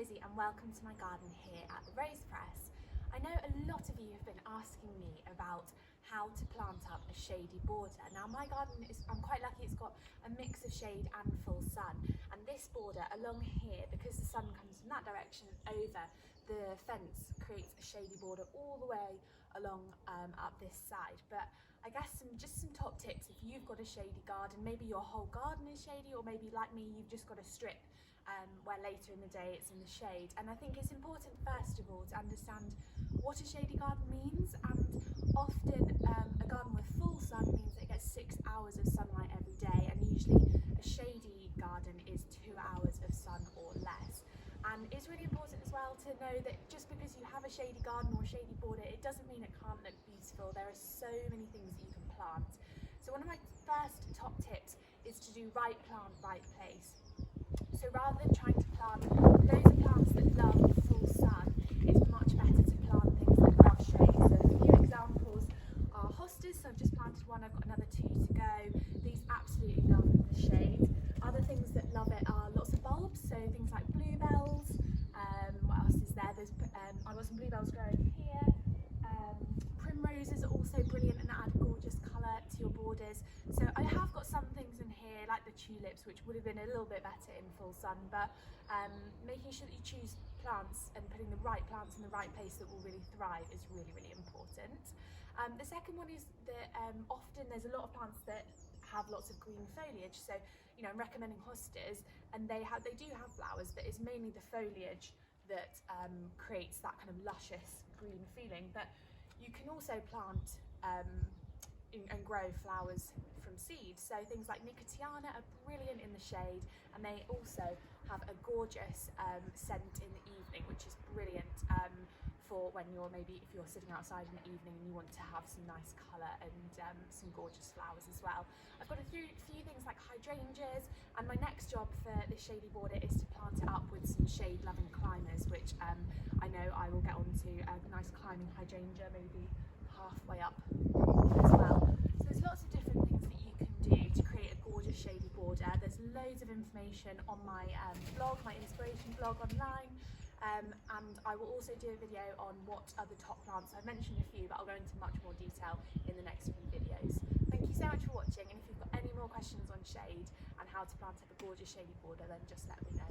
Lizzie and welcome to my garden here at the Rose Press. I know a lot of you have been asking me about how to plant up a shady border. Now my garden I'm quite lucky, it's got a mix of shade and full sun, and this border along here, because the sun comes from that direction over the fence, creates a shady border all the way along up this side. But I guess just some top tips if you've got a shady garden, maybe your whole garden is shady, or maybe like me you've just got a strip where later in the day it's in the shade. And I think it's important first of all to understand what a shady garden means, and often a garden with full sun means that it gets 6 hours of sunlight every day, and usually a shady garden is 2 hours of sun or less. And it's really important as well to know that just because you have a shady garden or a shady border, it doesn't mean it can't look beautiful. There are so many things that you can plant. So one of my first top tips is to do right plant, right place. So rather than trying to plant loads of plants that love full sun, it's much better to plant things that love shade. So a few examples are hostas. So I've just planted one, I've got another 2 to go. These absolutely love the shade. Other things that love it are lots of bulbs, so things like bluebells. What else is there? I've got some bluebells growing here. Primroses are also brilliant and add a gorgeous colour to your borders. So I have got some things in here like the tulips, which would have been a little bit better in full sun, but making sure that you choose plants and putting the right plants in the right place that will really thrive is really, really important. The second one is that often there's a lot of plants that have lots of green foliage. So I'm recommending hostas, and they do have flowers, but it's mainly the foliage that creates that kind of luscious green feeling. But you can also plant and grow flowers from seed. So things like nicotiana are brilliant in the shade, and they also have a gorgeous scent in the evening, which is brilliant for when if you're sitting outside in the evening and you want to have some nice colour and some gorgeous flowers as well. I've got a few things like hydrangeas, and my next job for this shady border is to plant it up with some shade loving climbers, which I know I will get onto a nice climbing hydrangea maybe halfway up as well. So there's lots of different things that you can do to create a gorgeous shady border. There's loads of information on my blog, my inspiration blog online. And I will also do a video on what are the top plants. I've mentioned a few, but I'll go into much more detail in the next few videos. Thank you so much for watching, and if you've got any more questions on shade and how to plant up a gorgeous shady border, then just let me know.